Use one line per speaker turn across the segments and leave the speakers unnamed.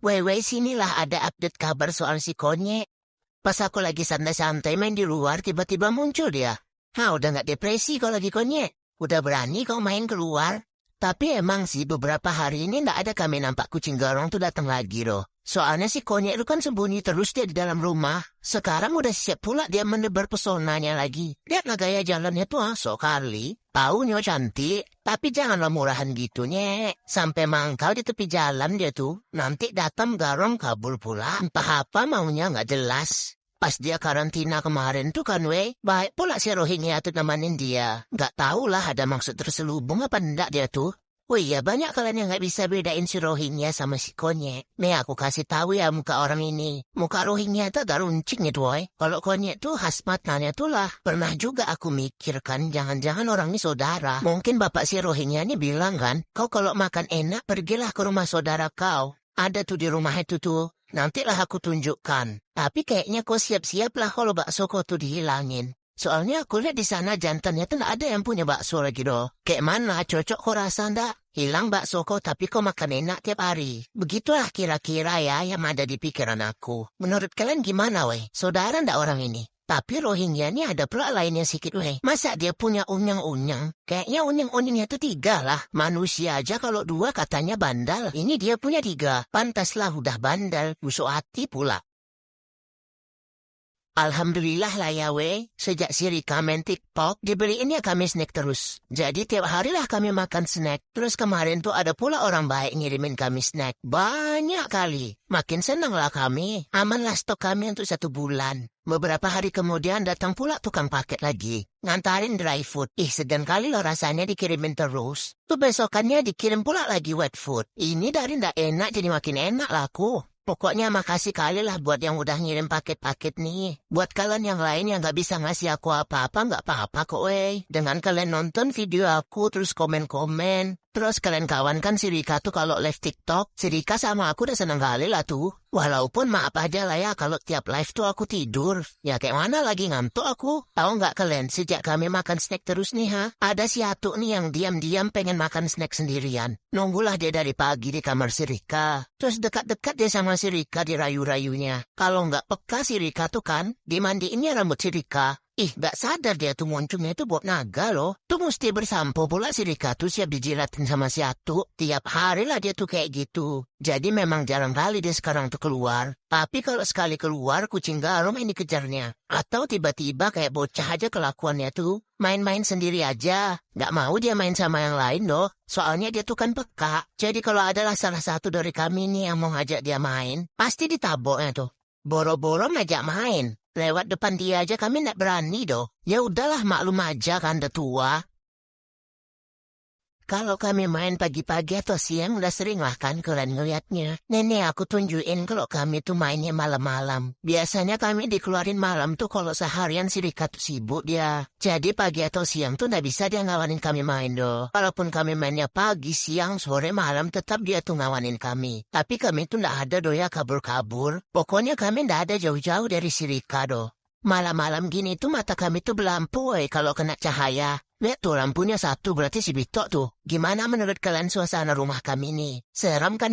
Wewe sinilah ada update kabar soal si Konyek. Pas aku lagi santai-santai main di luar tiba-tiba muncul dia. Udah nggak depresi kau lagi Konyek. Udah berani kau main keluar. Tapi emang sih beberapa hari ini nggak ada kami nampak kucing garong tuh datang lagi loh. Soalnya si Konyek itu kan sembunyi terus dia di dalam rumah. Sekarang udah siap pula dia menebar pesonanya lagi. Lihatlah gaya jalannya tuh sok kali. Taunya cantik, tapi janganlah murahan gitu, Nyek. Sampai mangkal di tepi jalan dia tuh. Nanti datang garong kabur pula. Entah apa maunya nggak jelas. Pas dia karantina kemarin tuh kan, baik pula si Rohingya tuh nemanin dia. Nggak tahulah ada maksud terselubung apa enggak dia tuh. Oh iya, banyak kalian yang nggak bisa bedain si Rohingya sama si Konyek. Nih aku kasih tahu ya muka orang ini. Muka Rohingya itu agak runcing gitu, woy. Kalau Konyek tuh khas matanya tuh lah. Pernah juga aku mikirkan jangan-jangan orang ini saudara. Mungkin bapak si Rohingya ini bilang kan, kau kalau makan enak pergilah ke rumah saudara kau. Ada tuh di rumah itu tuh. Nantilah aku tunjukkan. Tapi kayaknya kau siap-siap lah kalau bakso kau tuh dihilangin. Soalnya aku lihat di sana jantannya tuh nggak ada yang punya bakso lagi doh. Kayak mana cocok kau rasa ndak? Hilang bakso kau tapi kau makan enak tiap hari. Begitulah kira-kira ya yang ada di pikiran aku. Menurut kalian gimana weh? Saudara ndak orang ini? Tapi Rohingya ini ada pula lainnya sedikit weh. Masa dia punya unyang-unyang? Kayaknya unyang-unyangnya tuh 3 lah. Manusia aja kalau 2 katanya bandal. Ini dia punya 3. Pantaslah udah bandal. Busuk hati pula. Alhamdulillah lah ya sejak si Rika main TikTok, dibeliinnya kami snack terus. Jadi tiap hari lah kami makan snack. Terus kemarin tuh ada pula orang baik ngirimin kami snack. Banyak kali. Makin senang lah kami. Aman lah stok kami untuk 1 bulan. Beberapa hari kemudian datang pula tukang paket lagi. Ngantarin dry food. Segan kali loh rasanya dikirimin terus. Tuh besokannya dikirim pula lagi wet food. Ini dari ndak enak jadi makin enak lah aku. Pokoknya makasih kali lah buat yang udah ngirim paket-paket nih. Buat kalian yang lain yang gak bisa ngasih aku apa-apa gak apa-apa kok Dengan kalian nonton video aku terus komen-komen. Terus kalian kawan kan si Rika tuh kalau live TikTok. Si Rika sama aku udah seneng kali lah tuh. Walaupun maaf aja lah ya kalau tiap live tuh aku tidur. Ya kayak mana lagi ngantuk aku. Tahu nggak kalian sejak kami makan snack terus nih ada si Atuk nih yang diam-diam pengen makan snack sendirian. Nunggulah dia dari pagi di kamar si Rika. Terus dekat-dekat dia sama si Rika dirayu-rayunya. Kalau nggak peka si Rika tuh kan dimandiinnya rambut si Rika. Gak sadar dia tuh moncungnya itu buat naga loh. Tuh mesti bersampo pula si Rika tuh siap dijilatin sama si Atuk. Tiap hari lah dia tuh kayak gitu. Jadi memang jarang kali dia sekarang tuh keluar. Tapi kalau sekali keluar kucing garong ini kejarnya. Atau tiba-tiba kayak bocah aja kelakuannya tuh. Main-main sendiri aja. Gak mau dia main sama yang lain loh. Soalnya dia tuh kan peka. Jadi kalau adalah salah satu dari kami nih yang mau ngajak dia main. Pasti ditaboknya tuh. Boro-boro ngajak main. Lewat depan dia aja kami nggak berani doh. Ya udahlah maklum aja kan udah tua. Kalau kami main pagi-pagi atau siang udah sering lah kan kalian ngeliatnya. Nenek aku tunjukin kalau kami tuh mainnya malam-malam. Biasanya kami dikeluarin malam tuh kalau seharian si Rika tuh sibuk dia. Jadi pagi atau siang tuh nggak bisa dia ngawanin kami main doh. Walaupun kami mainnya pagi, siang, sore, malam tetap dia tuh ngawanin kami. Tapi kami tuh nggak ada doh ya kabur-kabur. Pokoknya kami nggak ada jauh-jauh dari si Rika doh. Malam-malam gini tuh mata kami tuh belampu kalau kena cahaya. Lihat tuh lampunya 1 berarti si Bitok tuh. Gimana menurut kalian suasana rumah kami nih? Seram kan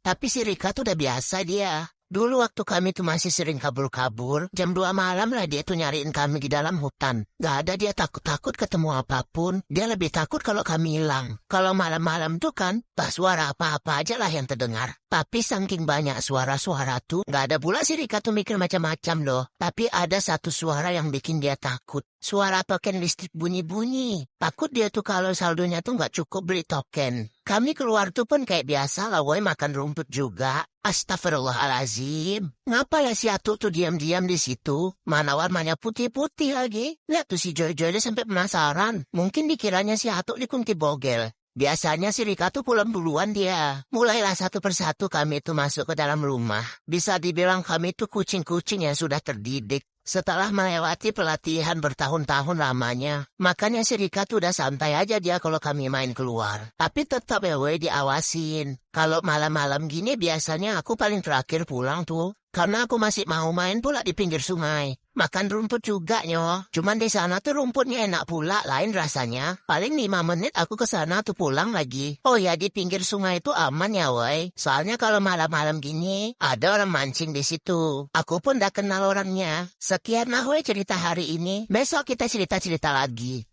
Tapi si Rika tuh udah biasa dia. Dulu waktu kami tuh masih sering kabur-kabur, jam 2 malam lah dia tuh nyariin kami di dalam hutan. Gak ada dia takut-takut ketemu apapun, dia lebih takut kalau kami hilang. Kalau malam-malam tuh kan, tak suara apa-apa aja lah yang terdengar. Tapi saking banyak suara-suara tuh, gak ada pula si Rika tuh mikir macam-macam loh. Tapi ada satu suara yang bikin dia takut. Suara token listrik bunyi-bunyi. Takut dia tuh kalau saldonya tuh gak cukup beli token. Kami keluar tuh pun kayak biasa lah makan rumput juga. Astagfirullahalazim. Ngapa ya si Atuk tuh diam-diam di situ? Mana warnanya putih-putih lagi? Lihat tuh si Joy-Joy sampai penasaran. Mungkin dikiranya si Atuk dikunti bogel. Biasanya si Rika tuh pulang duluan dia. Mulailah satu persatu kami tuh masuk ke dalam rumah. Bisa dibilang kami tuh kucing-kucing yang sudah terdidik. Setelah melewati pelatihan bertahun-tahun lamanya, makanya si Rika tuh udah santai aja dia kalau kami main keluar. Tapi tetap diawasin. Kalau malam-malam gini biasanya aku paling terakhir pulang tuh. Karena aku masih mau main pula di pinggir sungai. Makan rumput juga, nyo. Cuman di sana tuh rumputnya enak pula, lain rasanya. Paling 5 menit aku ke sana tuh pulang lagi. Oh ya, di pinggir sungai itu aman ya, woi. Soalnya kalau malam-malam gini, ada orang mancing di situ. Aku pun udah kenal orangnya. Sekian lah, woi, cerita hari ini. Besok kita cerita-cerita lagi.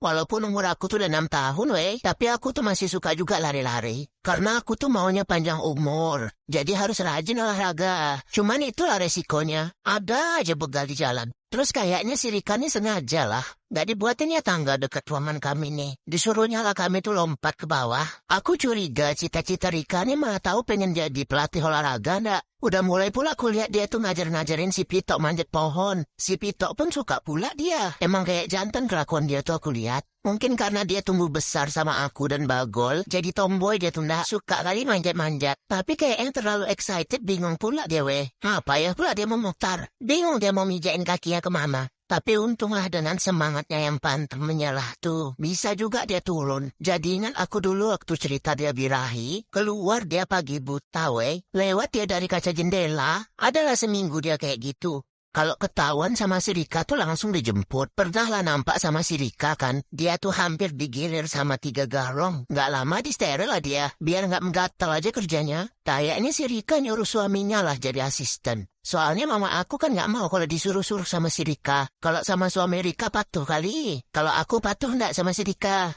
Walaupun umur aku tuh udah 6 tahun, tapi aku tuh masih suka juga lari-lari. Karena aku tuh maunya panjang umur. Jadi harus rajin olahraga. Cuman itulah resikonya. Ada aja begal di jalan. Terus kayaknya si Rika nih sengaja lah. Gak dibuatin ya tangga dekat ruangan kami nih. Disuruhnya lah kami tuh lompat ke bawah. Aku curiga cita-cita Rika nih mah tahu pengen jadi pelatih olahraga ndak. Udah mulai pula aku lihat dia tuh ngajar-ngajarin si Pitok manjat pohon. Si Pitok pun suka pula dia. Emang kayak jantan kelakuan dia tuh aku lihat. Mungkin karena dia tumbuh besar sama aku dan Bagol, jadi tomboy dia tuh ndak suka kali manjat-manjat. Tapi kayaknya terlalu excited, bingung pula dia weh. Apa ya pula dia mau mutar. Bingung dia mau mijain kakinya kemana. Tapi untunglah dengan semangatnya yang pantang menyerah tuh, bisa juga dia turun. Jadi ingat aku dulu waktu cerita dia birahi, keluar dia pagi buta weh. Lewat dia dari kaca jendela, adalah seminggu dia kayak gitu. Kalau ketahuan sama si Rika tuh langsung dijemput. Pernah lah nampak sama si Rika kan. Dia tuh hampir digilir sama 3 garong. Nggak lama di steril lah dia. Biar nggak menggatal aja kerjanya. Kayaknya si Rika nyuruh suaminya lah jadi asisten. Soalnya mama aku kan nggak mau kalau disuruh-suruh sama si Rika. Kalau sama suami Rika patuh kali. Kalau aku patuh nggak sama si Rika?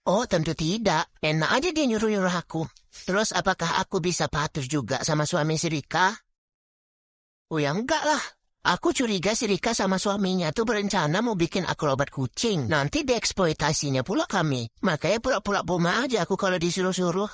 Oh tentu tidak. Enak aja dia nyuruh-nyuruh aku. Terus apakah aku bisa patuh juga sama suami si Rika? Oh ya enggak lah. Aku curiga si Rika sama suaminya tuh berencana mau bikin akrobat kucing. Nanti dieksploitasinya pula kami. Makanya pura-pura boma aja aku kalau disuruh-suruh.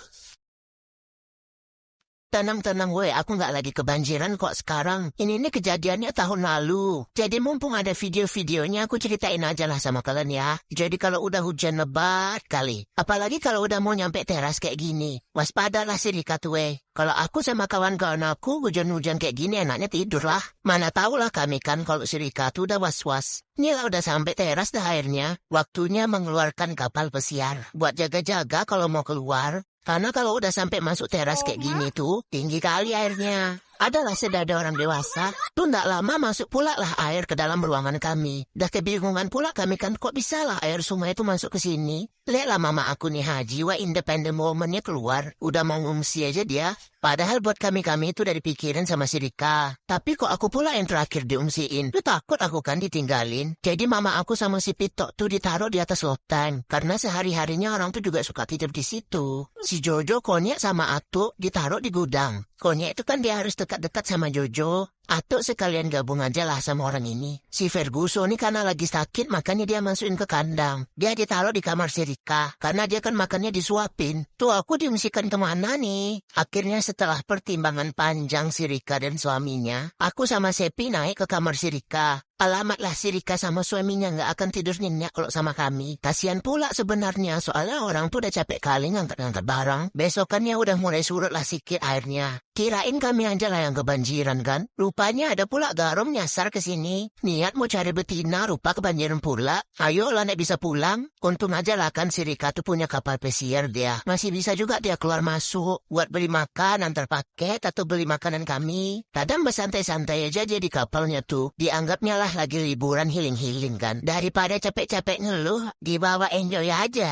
Tenang-tenang weh, aku nggak lagi kebanjiran kok sekarang. Ini kejadiannya tahun lalu. Jadi mumpung ada video-videonya aku ceritain aja lah sama kalian ya. Jadi kalau udah hujan lebat kali. Apalagi kalau udah mau nyampe teras kayak gini. Waspadalah si Rika tuh weh. Kalau aku sama kawan-kawan aku hujan-hujan kayak gini enaknya tidur lah. Mana tahu lah kami kan kalau si Rika tuh udah was-was. Inilah udah sampai teras dah airnya. Waktunya mengeluarkan kapal pesiar. Buat jaga-jaga kalau mau keluar. Karena kalau udah sampai masuk teras kayak gini tuh, tinggi kali airnya. Adalah sedada orang dewasa, tuh ndak lama masuk pula lah air ke dalam ruangan kami. Dah kebingungan pula kami kan kok bisa lah air sungai itu masuk ke sini. Lihatlah mama aku nih Haji, wah independent woman-nya keluar. Udah mau ngungsi aja dia. Padahal buat kami-kami itu dari pikiran sama si Rika. Tapi kok aku pula yang terakhir diungsiin. Lu takut aku kan ditinggalin. Jadi mama aku sama si Pitok tuh ditaruh di atas loteng. Karena sehari-harinya orang tuh juga suka tidur di situ. Si Jojo, Konyek sama Atuk ditaruh di gudang. Konyek itu kan dia harus dekat-dekat sama Jojo. Atuk sekalian gabung aja lah sama orang ini. Si Ferguson ini karena lagi sakit makanya dia masukin ke kandang. Dia ditaruh di kamar si Rika. Karena dia kan makannya disuapin. Tuh aku diungsikan kemana nih? Akhirnya setelah pertimbangan panjang si Rika dan suaminya, aku sama Sepi naik ke kamar si Rika. Alamatlah si Rika sama suaminya nggak akan tidur nyenyak kalau sama kami. Kasian pula sebenarnya soalnya orang tuh udah capek kali ngangkat-ngangkat barang. Besokannya udah mulai surut lah sikit airnya. Kirain kami aja lah yang kebanjiran kan. Rupanya ada pula garom nyasar ke sini. Niat mau cari betina rupa kebanjiran pula. Ayo lah nek bisa pulang. Untung aja lah kan si Rika tuh punya kapal pesiar dia. Masih bisa juga dia keluar masuk. Buat beli makan antar paket atau beli makanan kami. Kadang bersantai-santai aja di kapalnya tuh. Dianggapnya lah lagi liburan healing-healing kan. Daripada capek-capek ngeluh, dibawa enjoy aja.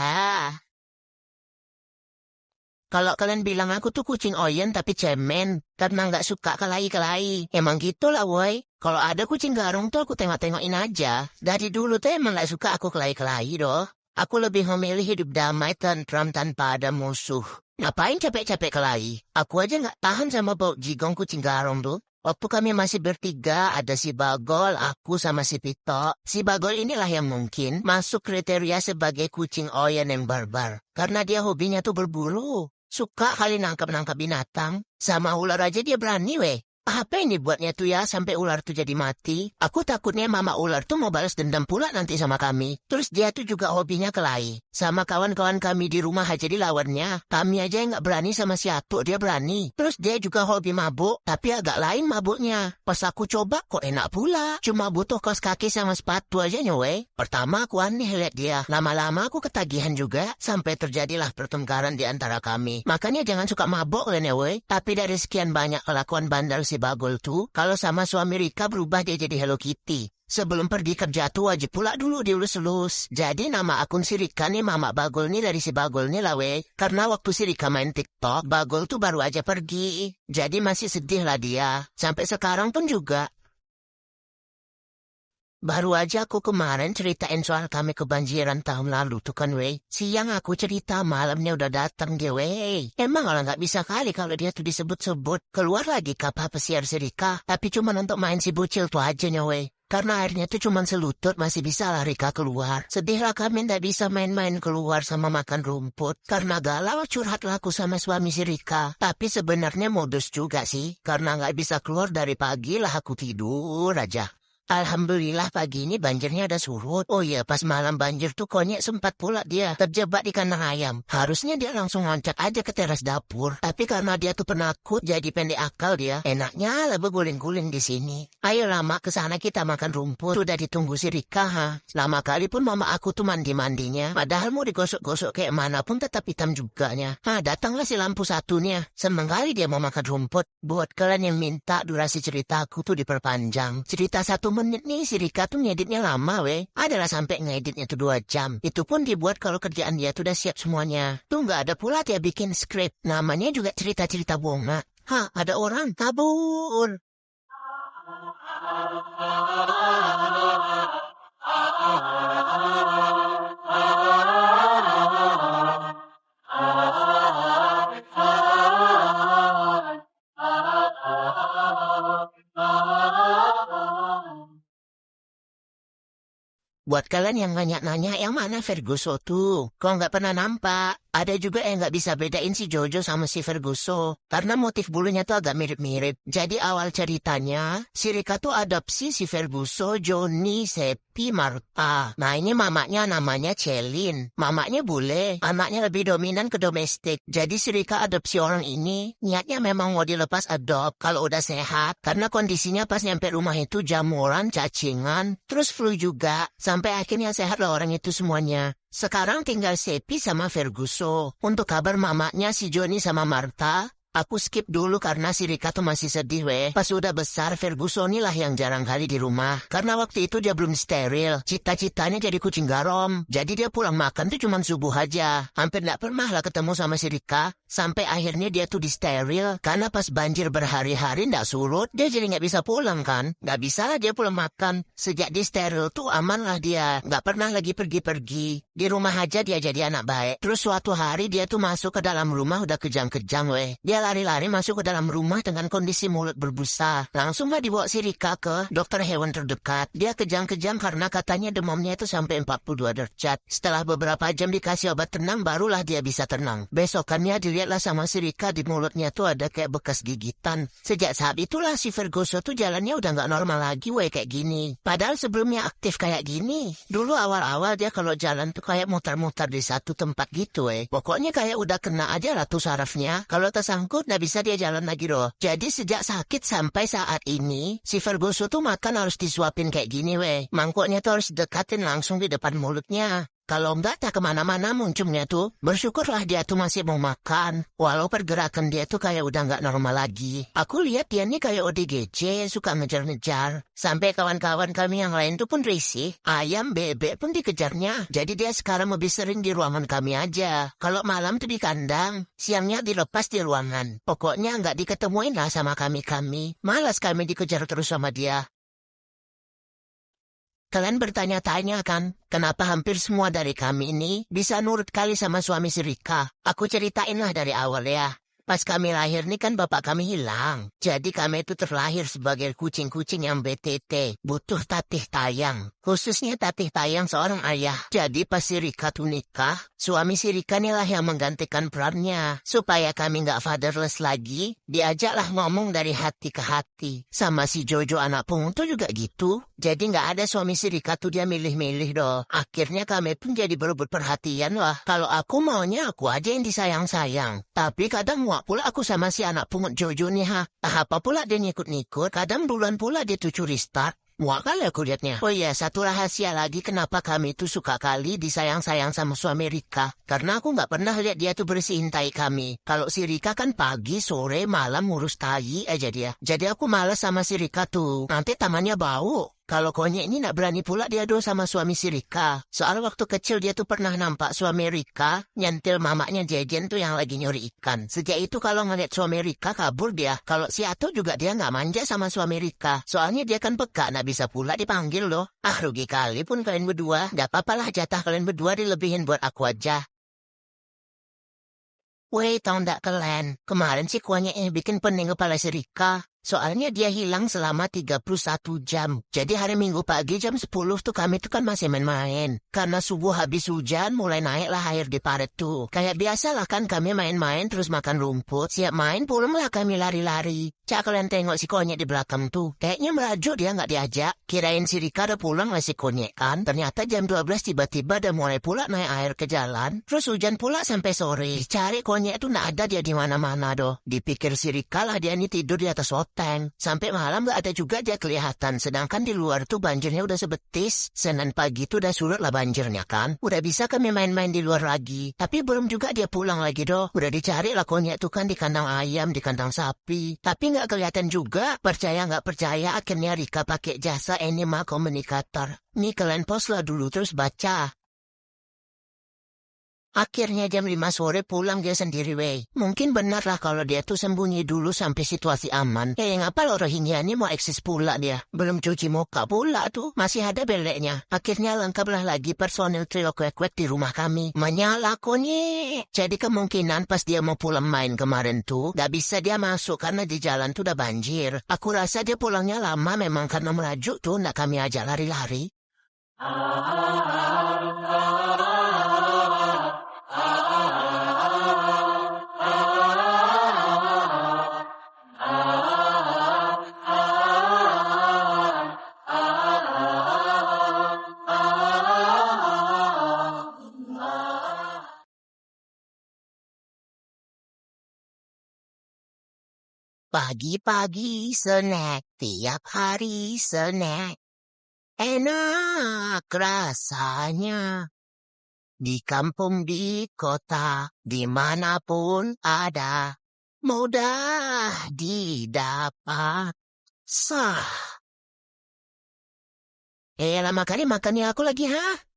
Kalau kalian bilang aku tuh kucing oyen tapi cemen, karena nggak suka kelahi-kelahi. Emang gitulah woi. Kalau ada kucing garong tuh aku tengok-tengokin aja. Dari dulu tuh emang nggak suka aku kelahi-kelahi doh. Aku lebih memilih hidup damai tentram tanpa ada musuh. Ngapain capek-capek kelahi? Aku aja nggak tahan sama bau jigong kucing garong tuh. Waktu kami masih bertiga, ada si Bagol, aku sama si Pito. Si Bagol inilah yang mungkin masuk kriteria sebagai kucing oyen yang barbar. Karena dia hobinya tuh berburu. Suka kali nangkap-nangkap binatang. Sama ular aja dia berani weh. Apa ini buatnya tuh ya sampai ular tuh jadi mati? Aku takutnya mama ular tuh mau balas dendam pula nanti sama kami. Terus dia tuh juga hobinya kelahi. Sama kawan-kawan kami di rumah aja dilawannya. Kami aja yang gak berani sama siapa, dia berani. Terus dia juga hobi mabuk, tapi agak lain mabuknya. Pas aku coba kok enak pula. Cuma butuh kaos kaki sama sepatu aja nyowe. Pertama aku aneh liat dia. Lama-lama aku ketagihan juga. Sampai terjadilah pertengkaran di antara kami. Makanya jangan suka mabuk kan nyowe. Tapi dari sekian banyak kelakuan bandel si Bagol tuh, kalau sama suami Rika berubah dia jadi Hello Kitty. Sebelum pergi kerja tuh wajib pula dulu diulus-ulus. Jadi nama akun si Rika nih Mama Bagol nih dari si Bagol nih lah weh. Karena waktu si Rika main TikTok, Bagol tuh baru aja pergi. Jadi masih sedih lah dia. Sampai sekarang pun juga. Baru aja aku kemarin ceritain soal kami kebanjiran tahun lalu tuh kan weh. Siang aku cerita malamnya udah datang dia weh. Emang orang gak bisa kali kalau dia tuh disebut-sebut. Keluar lagi kapal pesiar si Rika. Tapi cuma untuk main si bocil tuh aja weh. Karena airnya tuh cuma selutut masih bisa lah Rika keluar. Sedihlah kami ndak bisa main-main keluar sama makan rumput. Karena galau curhatlah aku sama suami si Rika. Tapi sebenarnya modus juga sih. Karena gak bisa keluar dari pagi lah aku tidur aja. Alhamdulillah pagi ini banjirnya ada surut. Oh iya, pas malam banjir tuh konyek sempat pula dia terjebak di kandang ayam. Harusnya dia langsung loncat aja ke teras dapur. Tapi karena dia tuh penakut jadi pendek akal dia. Enaknya lah berguling-guling di sini. Ayo lama ke sana kita makan rumput. Sudah ditunggu si Rika ha. Lama kali pun mama aku tuh mandi-mandinya. Padahal mau digosok-gosok kayak mana pun tetap hitam juganya. Datanglah si lampu satunya. Seneng kali dia mau makan rumput. Buat kalian yang minta durasi ceritaku tuh diperpanjang. Cerita 1 menit nih si Rika tuh ngeditnya lama weh. Adalah sampai ngeditnya tuh 2 jam. Itu pun dibuat kalau kerjaan dia tuh udah siap semuanya. Tuh nggak ada pula dia bikin skrip. Namanya juga cerita-cerita bonga. Ada orang kabur. Buat kalian yang nanya-nanya yang mana Ferguso tuh, kok nggak pernah nampak? Ada juga yang nggak bisa bedain si Jojo sama si Ferguso, karena motif bulunya tuh agak mirip-mirip. Jadi awal ceritanya, si Rika tuh adopsi si Ferguso, Johnny, Seppi, Marta. Nah ini mamanya namanya Celin, mamanya bule, anaknya lebih dominan ke domestik. Jadi si Rika adopsi orang ini, niatnya memang mau dilepas adopt kalau udah sehat, karena kondisinya pas nyampe rumah itu jamuran, cacingan, terus flu juga. Sampai akhirnya sehat lah orang itu semuanya. Sekarang tinggal Seppi sama Ferguso. Untuk kabar mamanya si Johnny sama Marta, aku skip dulu karena si Rika tuh masih sedih weh. Pas udah besar Ferguso inilah yang jarang kali di rumah. Karena waktu itu dia belum steril. Cita-citanya jadi kucing garom. Jadi dia pulang makan tuh cuma subuh aja. Hampir gak pernah lah ketemu sama si Rika. Sampai akhirnya dia tuh di steril. Karena pas banjir berhari-hari ndak surut, dia jadi gak bisa pulang kan. Gak bisa lah dia pulang makan. Sejak di steril tuh aman lah dia. Gak pernah lagi pergi-pergi. Di rumah aja dia jadi anak baik. Terus suatu hari dia tuh masuk ke dalam rumah udah kejang-kejang weh. Dia lari-lari masuk ke dalam rumah dengan kondisi mulut berbusa. Langsunglah dibawa si Rika ke dokter hewan terdekat. Dia kejang-kejang karena katanya demamnya itu sampai 42 derajat. Setelah beberapa jam dikasih obat tenang, barulah dia bisa tenang. Besokannya dilihatlah sama si Rika di mulutnya tuh ada kayak bekas gigitan. Sejak saat itulah si Ferguso tuh jalannya udah nggak normal lagi weh kayak gini. Padahal sebelumnya aktif kayak gini. Dulu awal-awal dia kalau jalan tuh kayak muter-muter di satu tempat gitu weh. Pokoknya kayak udah kena aja lah tuh sarafnya. Kalau tersangkut nggak bisa dia jalan lagi loh. Jadi sejak sakit sampai saat ini, si Ferguso tuh makan harus disuapin kayak gini weh. Mangkuknya tuh harus dekatin langsung di depan mulutnya. Kalau enggak tak kemana-mana muncungnya tuh. Bersyukurlah dia tuh masih mau makan. Walau pergerakan dia tuh kayak udah nggak normal lagi. Aku lihat dia nih kayak ODGJ, suka ngejar-ngejar. Sampai kawan-kawan kami yang lain tuh pun risih. Ayam, bebek pun dikejarnya. Jadi dia sekarang lebih sering di ruangan kami aja. Kalau malam tuh di kandang, siangnya dilepas di ruangan. Pokoknya nggak diketemuin lah sama kami-kami. Malas kami dikejar terus sama dia. Kalian bertanya-tanya kan, kenapa hampir semua dari kami ini bisa nurut kali sama suami si Rika? Aku ceritain lah dari awal ya. Pas kami lahir nih kan bapak kami hilang. Jadi kami itu terlahir sebagai kucing-kucing yang BTT, butuh tatih tayang. Khususnya tatih tayang seorang ayah. Jadi pas si Rika tuh nikah, suami si Rika inilah yang menggantikan perannya. Supaya kami nggak fatherless lagi, diajaklah ngomong dari hati ke hati. Sama si Jojo anak pungut tuh juga gitu. Jadi nggak ada suami si Rika tuh dia milih-milih doh. Akhirnya kami pun jadi berebut perhatian lah. Kalau aku maunya aku aja yang disayang-sayang. Tapi kadang muak pula aku sama si anak pungut Jojo nih ha. Apa pula dia ngikut-ngikut, kadang bulan pula dia tuh curi start. Muak kali aku liatnya. Oh iya, satu rahasia lagi kenapa kami tuh suka kali disayang-sayang sama suami Rika. Karena aku nggak pernah lihat dia tuh bersihin tai kami. Kalau si Rika kan pagi, sore, malam ngurus tai aja dia. Jadi aku males sama si Rika tuh. Nanti tamannya bau. Kalau konyek ini nak berani pula dia do sama suami si Rika. Soal waktu kecil dia tuh pernah nampak suami Rika nyentil mamaknya Jejen tuh yang lagi nyuri ikan. Sejak itu kalau ngeliat suami Rika kabur dia. Kalau si Ato juga dia nggak manja sama suami Rika. Soalnya dia kan peka nak bisa pula dipanggil loh. Ah rugi kali pun kalian berdua. Gak apa-apalah jatah kalian berdua dilebihin buat aku aja. Weh, tahu ndak kalian? Kemarin si kuahnya bikin pening kepala si Rika. Soalnya dia hilang selama 31 jam. Jadi hari Minggu pagi jam 10 tuh kami tuh kan masih main-main. Karena subuh habis hujan mulai naiklah air di parit tuh. Kayak biasa lah kan kami main-main terus makan rumput. Siap main pulanglah kami lari-lari. Cak kalian tengok si konyek di belakang tuh. Kayaknya merajuk dia nggak diajak. Kirain si Rika udah pulang lah si konyek kan. Ternyata jam 12 tiba-tiba udah mulai pula naik air ke jalan. Terus hujan pula sampai sore. Cari konyek tuh nggak ada dia di mana-mana doh. Dipikir si Rika lah dia ini tidur di atas tank. Sampai malam gak ada juga dia kelihatan. Sedangkan di luar tuh banjirnya udah sebetis. Senin pagi tuh udah surut lah banjirnya kan. Udah bisa kami main-main di luar lagi. Tapi belum juga dia pulang lagi doh. Udah dicari lah konyek tuh kan di kandang ayam, di kandang sapi. Tapi gak kelihatan juga. Percaya gak percaya akhirnya Rika pakai jasa Anima Communicator. Nih kalian pause lah dulu terus baca. Akhirnya jam 5 sore pulang dia sendiri weh. Mungkin benar lah kalau dia tuh sembunyi dulu sampai situasi aman. Kayak ngapa lo Rohingya ini mau eksis pula dia. Belum cuci muka pula tuh. Masih ada beleknya. Akhirnya lengkaplah lagi personil trio kwek-kwek di rumah kami. Menyala konye. Jadi kemungkinan pas dia mau pulang main kemarin tuh. Gak bisa dia masuk karena di jalan tuh udah banjir. Aku rasa dia pulangnya lama memang karena merajuk tuh. Nak kami aja lari-lari. Pagi-pagi snack, tiap hari snack. Enak rasanya. Di kampung, di kota, dimanapun ada. Mudah didapat. Sah. Lama kali makannya aku lagi, ha?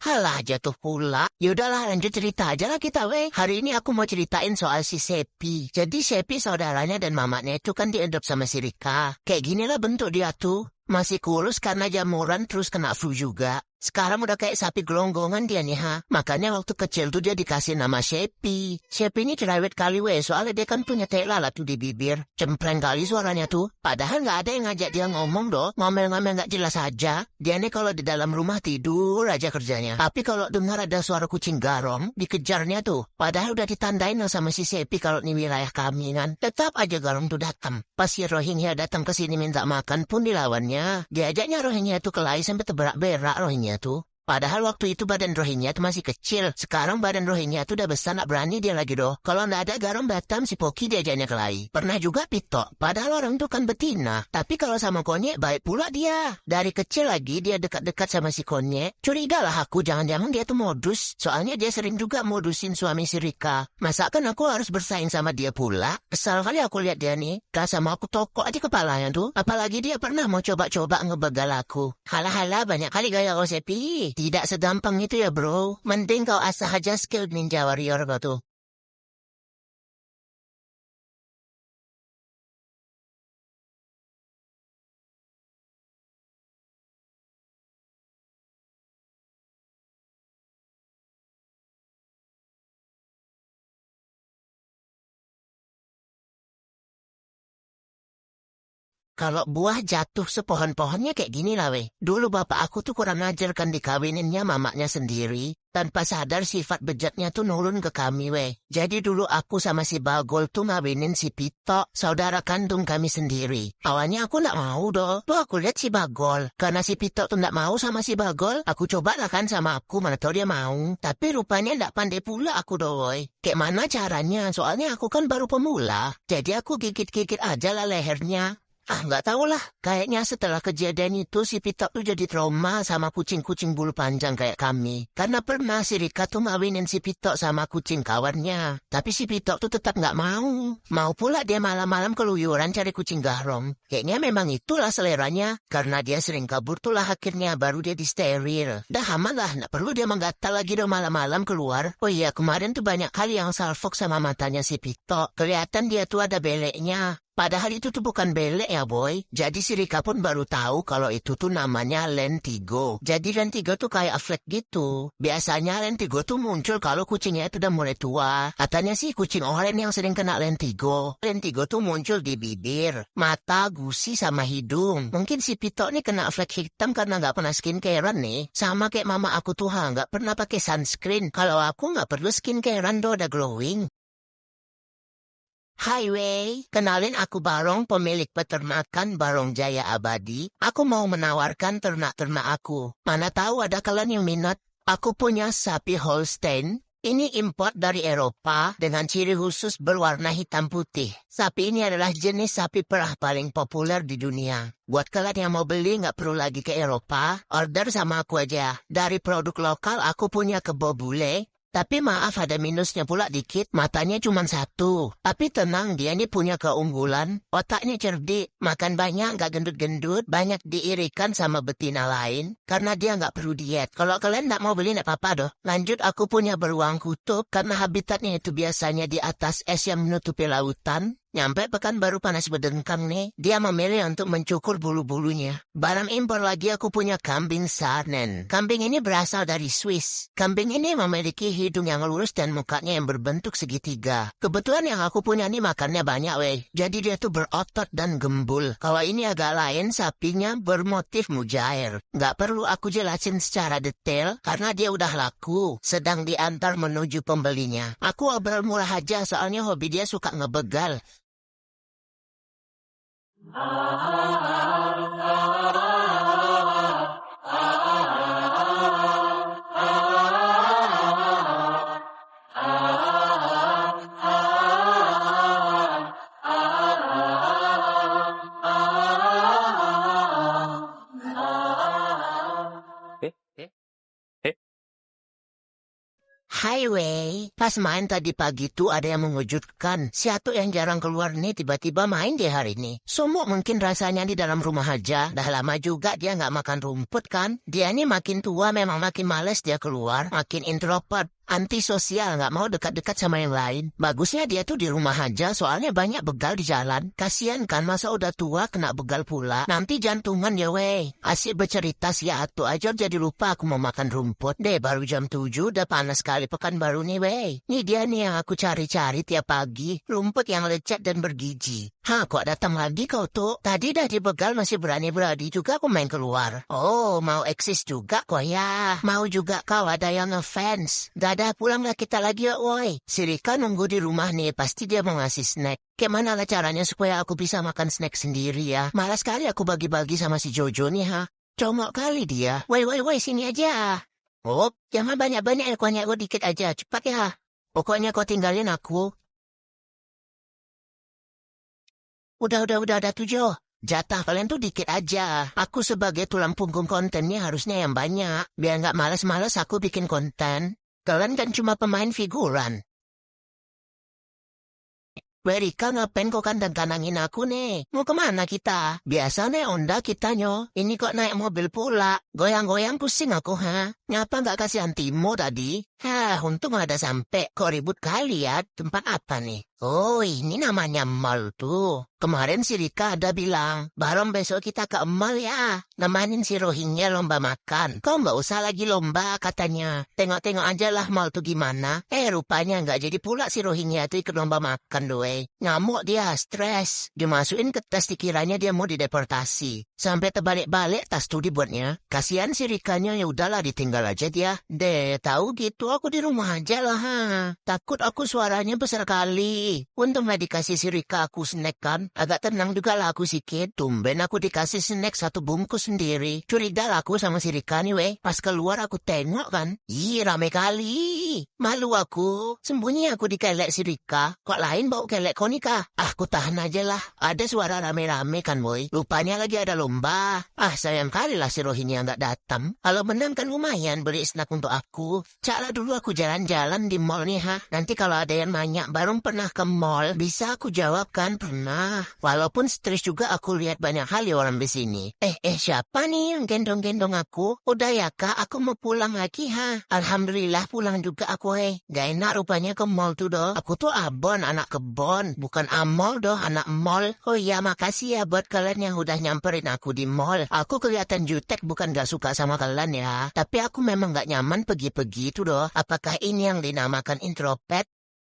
Halah jatuh pula. Yaudahlah lanjut cerita aja lah kita weh. Hari ini aku mau ceritain soal si Sepi. Jadi Sepi saudaranya dan mamanya itu kan diadop sama si Rika. Kayak gini lah bentuk dia tuh. Masih kurus karena jamuran terus kena flu juga. Sekarang udah kayak sapi gelonggongan dia nih ha. Makanya waktu kecil tuh dia dikasih nama Shepi. Shepi ini cerewet kali weh. Soalnya dia kan punya tai lalat tuh di bibir. Cempreng kali suaranya tuh. Padahal gak ada yang ngajak dia ngomong doh. Ngomel-ngomel gak jelas aja. Dia nih kalau di dalam rumah tidur aja kerjanya. Tapi kalau dengar ada suara kucing garong, dikejarnya tuh. Padahal udah ditandain sama si Shepi kalau ini wilayah kami kan. Tetap aja garong tuh datang. Pas si Rohingya datang ke sini minta makan pun dilawannya. Diajaknya Rohingya tuh kelahi sampai terberak-berak Rohingya tuh. Padahal waktu itu badan Rohingya tuh masih kecil. Sekarang badan Rohingya tuh udah besar nak berani dia lagi doh. Kalau ndak ada garam Batam si Poki diajaknya kelahi. Pernah juga Pito. Padahal orang tuh kan betina. Tapi kalau sama konyek baik pula dia. Dari kecil lagi dia dekat-dekat sama si konyek. Curiga lah aku jangan-jangan dia tuh modus. Soalnya dia sering juga modusin suami si Rika. Masa kan aku harus bersaing sama dia pula? Kesal kali aku lihat dia nih. Gak sama aku tokok aja kepalanya tuh. Apalagi dia pernah mau coba-coba ngebegal aku. Halah-halah banyak kali gaya kau Sepi. Tidak segampang itu ya bro. Mending kau asah aja skill Ninja Warrior kau tuh. Kalau buah jatuh sepohon-pohonnya kayak gini lah weh. Dulu bapak aku tuh kurang ajar kan dikawininnya mamaknya sendiri. Tanpa sadar sifat bejatnya tuh nurun ke kami weh. Jadi dulu aku sama si Bagol tuh ngawinin si Pito, saudara kandung kami sendiri. Awalnya aku ndak mau doh. Tuh aku lihat si Bagol. Karena si Pito tuh ndak mau sama si Bagol, aku coba lah kan sama aku, mana tau dia mau. Tapi rupanya ndak pandai pula aku doh woy. Kayak mana caranya? Soalnya aku kan baru pemula. Jadi aku gigit-gigit aja lah lehernya. Nggak tahu lah. Kayaknya setelah kejadian itu si Pitok tuh jadi trauma sama kucing-kucing bulu panjang kayak kami. Karena pernah si Rika tuh ngawinin si Pitok sama kucing kawannya. Tapi si Pitok tuh tetap nggak mau. Mau pula dia malam-malam keluyuran cari kucing garong. Kayaknya memang itulah seleranya. Karena dia sering kabur tuh lah akhirnya baru dia disteril. Dah aman lah, nggak perlu dia menggatal lagi dong malam-malam keluar. Oh iya, kemarin tuh banyak kali yang salfok sama matanya si Pitok. Kelihatan dia tuh ada beleknya. Padahal itu tuh bukan belek ya boy. Jadi si Rika pun baru tahu kalau itu tuh namanya lentigo. Jadi lentigo tuh kayak flek gitu. Biasanya lentigo tuh muncul kalau kucingnya itu udah mulai tua. Katanya sih kucing oranye yang sering kena lentigo. Lentigo tuh muncul di bibir, mata, gusi, sama hidung. Mungkin si Pito nih kena flek hitam karena nggak pernah skincarean nih. Sama kayak mama aku tuh nggak pernah pakai sunscreen. Kalau aku nggak perlu skincarean do udah glowing. Hai Wei, kenalin aku Barong, pemilik peternakan Barong Jaya Abadi. Aku mau menawarkan ternak-ternak aku. Mana tahu ada kalian yang minat? Aku punya sapi Holstein. Ini import dari Eropa dengan ciri khusus berwarna hitam putih. Sapi ini adalah jenis sapi perah paling populer di dunia. Buat kalian yang mau beli nggak perlu lagi ke Eropa, order sama aku aja. Dari produk lokal aku punya kebo bule. Tapi maaf ada minusnya pula dikit, matanya cuma satu. Tapi tenang, dia ini punya keunggulan. Otaknya cerdik, makan banyak nggak gendut-gendut, banyak diirikan sama betina lain. Karena dia nggak perlu diet. Kalau kalian nggak mau beli nggak apa-apa doh. Lanjut aku punya beruang kutub, karena habitatnya itu biasanya di atas es yang menutupi lautan. Nyampe Pekanbaru panas berdengkang nih, dia memilih untuk mencukur bulu-bulunya. Barang impor lagi aku punya kambing Sarnen. Kambing ini berasal dari Swiss. Kambing ini memiliki hidung yang lurus dan mukanya yang berbentuk segitiga. Kebetulan yang aku punya ini makannya banyak weh. Jadi dia tuh berotot dan gembul. Kalau ini agak lain, sapinya bermotif mujair. Nggak perlu aku jelasin secara detail karena dia udah laku. Sedang diantar menuju pembelinya. Aku obrol murah aja soalnya hobi dia suka ngebegal. Highway, pas main tadi pagi tuh ada yang mengejutkan. Si Atu yang jarang keluar nih tiba-tiba main di hari ini. Sumuk mungkin rasanya di dalam rumah aja. Dah lama juga dia nggak makan rumput kan. Dia ini makin tua memang makin males dia keluar. Makin introvert. Antisosial, nggak mau dekat-dekat sama yang lain. Bagusnya dia tuh di rumah aja soalnya banyak begal di jalan. Kasian kan masa udah tua kena begal pula. Nanti jantungan ya weh. Asik bercerita si Atu aja jadi lupa aku mau makan rumput. Deh baru jam 7 udah panas sekali Pekanbaru nih weh. Nih dia nih yang aku cari-cari tiap pagi. Rumput yang lecet dan bergizi. Kok datang lagi kau tuh? Tadi dah dibegal masih berani-berani juga aku main keluar. Oh, mau eksis juga kok ya. Mau juga kau ada yang ngefans. Dadah pulanglah kita lagi ya woi. Si Rika nunggu di rumah nih, pasti dia mau ngasih snack. Gimana lah caranya supaya aku bisa makan snack sendiri ya? Malas sekali aku bagi-bagi sama si Jojo nih Congok kali dia. Woi, sini aja. Oh, jangan banyak-banyak ya, kuahnya gue dikit aja. Cepat ya. Pokoknya kau tinggalin aku. Udah, Tujuh. Jatah kalian tuh dikit aja. Aku sebagai tulang punggung kontennya harusnya yang banyak. Biar nggak males-males aku bikin konten. Kalian kan cuma pemain figuran. Werika ngapain kok kandang-kandangin aku nih? Mau kemana kita? Biasa nih onda kita nyo. Ini kok naik mobil pula. Goyang-goyang pusing aku Ngapa nggak kasih antimo tadi? Untung ada sampai. Kok ribut kali ya? Tempat apa nih? Oh, ini namanya mall tuh. Kemarin si Rika ada bilang, Barom besok kita ke mall ya. Nemanin si Rohingya lomba makan. Kau nggak usah lagi lomba katanya. Tengok-tengok aja lah mall tuh gimana. Rupanya nggak jadi pula si Rohingya tuh ikut lomba makan doe. Ngamuk dia, stres. Dimasukin ke tas dikiranya dia mau dideportasi. Sampai terbalik-balik tas tuh dibuatnya. Kasihan si Rikanya, ya udahlah ditinggal aja dia. Tahu gitu aku di rumah aja lah ha. Takut aku suaranya besar kali. Untunglah dikasih si Rika aku snack kan. Agak tenang juga lah aku sikit. Tumben aku dikasih snack 1 bungkus sendiri. Curiga lah aku sama si Rika nih weh. Pas keluar aku tengok kan. Ih, rame kali. Malu aku. Sembunyi aku di kelek si Rika. Kok lain bau kelek kau nih kah? Aku tahan aja lah. Ada suara rame-rame kan boy. Rupanya lagi ada lomba. Sayang kali lah si Rohingya nggak datang. Kalau menang kan lumayan beli snack untuk aku. Caklah dulu aku jalan-jalan di mall nih ha. Nanti kalau ada yang nanya, Barom pernah ke mall? Bisa aku jawab kan pernah. Walaupun stres juga aku lihat banyak hal ya orang di sini. Siapa nih yang gendong-gendong aku? Udah ya kak, aku mau pulang lagi ha. Alhamdulillah pulang juga aku Gak enak rupanya ke mall tuh doh. Aku tuh abon, anak kebon. Bukan amol doh, anak mall. Oh iya, makasih ya buat kalian yang udah nyamperin aku di mall. Aku kelihatan jutek bukan gak suka sama kalian ya. Tapi aku memang gak nyaman pergi-pergi tuh doh. Apakah ini yang dinamakan introvert?